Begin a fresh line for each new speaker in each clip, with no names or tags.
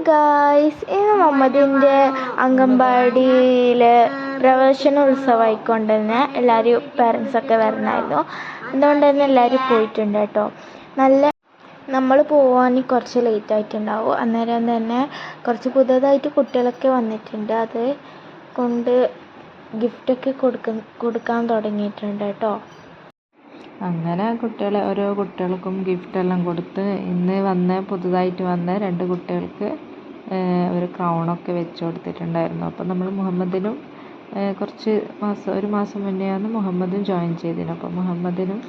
Guys, ഇന്ന് മുഹമ്മദിൻ്റെ അംഗൻവാടിയിലെ പ്രവേശനോത്സവമായിക്കൊണ്ട് തന്നെ എല്ലാവരും പേരൻസൊക്കെ വരണമായിരുന്നു. അതുകൊണ്ട് തന്നെ എല്ലാവരും പോയിട്ടുണ്ട് കേട്ടോ. നമ്മൾ പോകാൻ കുറച്ച് ലേറ്റ് ആയിട്ടുണ്ടാവും. അന്നേരം തന്നെ കുറച്ച് പുതുതായിട്ട് കുട്ടികളൊക്കെ വന്നിട്ടുണ്ട്. അത് കൊണ്ട് ഗിഫ്റ്റൊക്കെ കൊടുക്കാൻ തുടങ്ങിയിട്ടുണ്ട് കേട്ടോ.
അങ്ങനെ ഓരോ കുട്ടികൾക്കും ഗിഫ്റ്റെല്ലാം കൊടുത്ത് ഇന്ന് പുതുതായിട്ട് വന്ന 2 കുട്ടികൾക്ക് ഒരു ക്രൗണൊക്കെ വെച്ച് കൊടുത്തിട്ടുണ്ടായിരുന്നു. അപ്പം നമ്മൾ മുഹമ്മദിനും ഒരു മാസം മുന്നെയാണ് മുഹമ്മദും ജോയിൻ ചെയ്തിരുന്നത്. അപ്പോൾ മുഹമ്മദിനും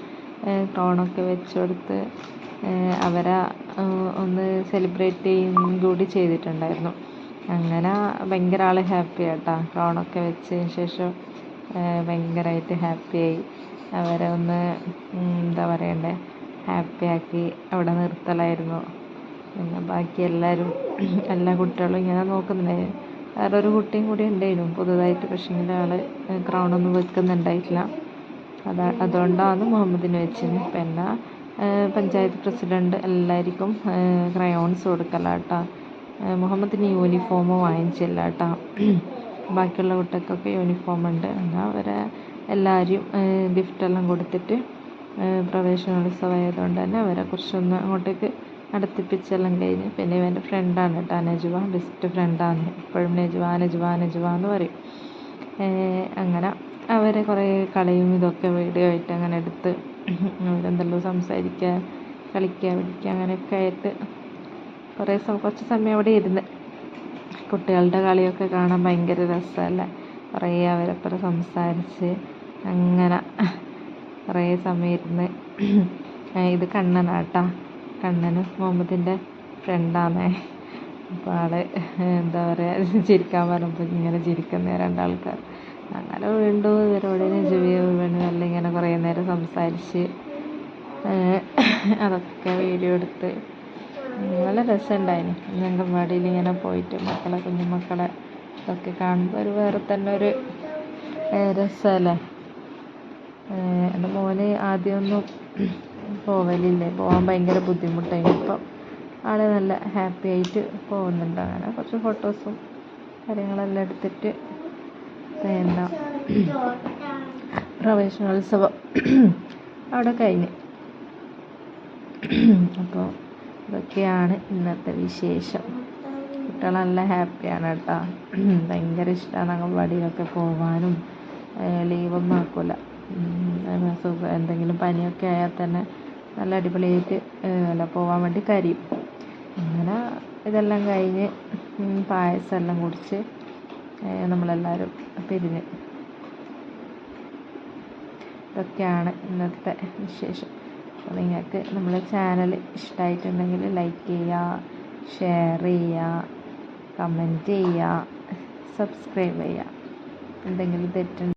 ക്രൗണൊക്കെ വെച്ച് കൊടുത്ത് അവരെ ഒന്ന് സെലിബ്രേറ്റ് ചെയ്യുകയും കൂടി ചെയ്തിട്ടുണ്ടായിരുന്നു. അങ്ങനെ ഭയങ്കര ആൾ ഹാപ്പി ആയിട്ടാ. ക്രൗണൊക്കെ വെച്ചതിന് ശേഷം ഭയങ്കരമായിട്ട് ഹാപ്പിയായി. അവരെ ഒന്ന് എന്താ പറയണ്ടേ, ഹാപ്പിയാക്കി അവിടെ നിർത്തലായിരുന്നു. പിന്നെ ബാക്കി എല്ലാ കുട്ടികളും ഇങ്ങനെ നോക്കുന്നുണ്ടായിരുന്നു. വേറൊരു കുട്ടിയും കൂടി ഉണ്ടായിരുന്നു പുതുതായിട്ട്. പക്ഷേ ആൾ ക്രൗണൊന്നും വെക്കുന്നുണ്ടായിട്ടില്ല. അതുകൊണ്ടാണ് മുഹമ്മദിന് വെച്ചത്. പിന്നെ പഞ്ചായത്ത് പ്രസിഡൻറ്റ് എല്ലാവർക്കും ക്രയോൺസ് കൊടുക്കലാട്ടോ. മുഹമ്മദിന് യൂണിഫോം വാങ്ങിച്ചില്ല കേട്ടോ. ബാക്കിയുള്ള കുട്ടികൾക്കൊക്കെ യൂണിഫോം ഉണ്ട്. എന്നാൽ അവരെ എല്ലാവരും ഗിഫ്റ്റെല്ലാം കൊടുത്തിട്ട് പ്രവേശനോത്സവമായതുകൊണ്ട് തന്നെ അവരെ കുറിച്ചൊന്ന് അങ്ങോട്ടേക്ക് നടത്തിപ്പിച്ചെല്ലാം കഴിഞ്ഞ്. പിന്നെ ഇവൻ്റെ ഫ്രണ്ടാണ് കേട്ടോ നജുവ, ബെസ്റ്റ് ഫ്രണ്ടാണ്. എപ്പോഴും നജുവ എന്ന് പറയും. അങ്ങനെ അവരെ കുറേ കളിയും ഇതൊക്കെ വീഡിയോ ആയിട്ട് അങ്ങനെ എടുത്ത് അവരെന്തെല്ലോ സംസാരിക്കുക, കളിക്കുക, പിടിക്കുക അങ്ങനെയൊക്കെ ആയിട്ട് കുറച്ച് സമയം അവിടെ ഇരുന്ന്. കുട്ടികളുടെ കളിയൊക്കെ കാണാൻ ഭയങ്കര രസമല്ലേ. കുറേ അവരപ്പുറം സംസാരിച്ച് അങ്ങനെ കുറേ സമയം ഇരുന്ന്. ഇത് കണ്ണനാട്ടാ. കണ്ണന് മുഹമ്മദിൻ്റെ ഫ്രണ്ടാണേ. അപ്പോൾ എന്താ പറയുക, ചിരിക്കാൻ പറഞ്ഞപ്പോൾ ഇങ്ങനെ ചിരിക്കുന്ന 2 ആൾക്കാർ. അങ്ങനെ വീണ്ടും ഇവരോട് എല്ലാം ഇങ്ങനെ കുറേ നേരം സംസാരിച്ച് അതൊക്കെ വീഡിയോ എടുത്ത് നല്ല രസമുണ്ടായിന്. അംഗൻവാടിയിൽ ഇങ്ങനെ പോയിട്ട് കുഞ്ഞുമക്കളെ ഇതൊക്കെ കാണുമ്പോൾ ഒരു വേറെ തന്നെ ഒരു രസമല്ലേ. എൻ്റെ മോന് ആദ്യമൊന്നും പോകാൻ ഭയങ്കര ബുദ്ധിമുട്ടായിരുന്നു. ഇപ്പം ആൾ നല്ല ഹാപ്പി ആയിട്ട് പോകുന്നുണ്ട്. അങ്ങനെ കുറച്ച് ഫോട്ടോസും കാര്യങ്ങളെല്ലാം എടുത്തിട്ട് പിന്നെ പ്രവേശനോത്സവം അവിടെ കഴിഞ്ഞ്. അപ്പോൾ ഇതൊക്കെയാണ് ഇന്നത്തെ വിശേഷം. കുട്ടികൾ നല്ല ഹാപ്പിയാണ് കേട്ടോ. ഭയങ്കര ഇഷ്ടമാണ് അംഗൻവാടിയിലൊക്കെ പോകാനും. ലീവൊന്നും ആക്കില്ല. എന്തെങ്കിലും പനിയൊക്കെ ആയാൽ തന്നെ നല്ല അടിപൊളിയായിട്ട് പോകാൻ വേണ്ടി കരയും. അങ്ങനെ ഇതെല്ലാം കഴിഞ്ഞ് പായസം എല്ലാം കുടിച്ച് നമ്മളെല്ലാവരും പിരിഞ്ഞ്. ഇതൊക്കെയാണ് ഇന്നത്തെ വിശേഷം. അപ്പോൾ നിങ്ങൾക്ക് നമ്മളെ ചാനൽ ഇഷ്ടമായിട്ടുണ്ടെങ്കിൽ ലൈക്ക് ചെയ്യുക, ഷെയർ ചെയ്യുക, കമൻറ്റ് ചെയ്യുക, സബ്സ്ക്രൈബ് ചെയ്യുക. എന്തെങ്കിലും തെറ്റുണ്ടെങ്കിൽ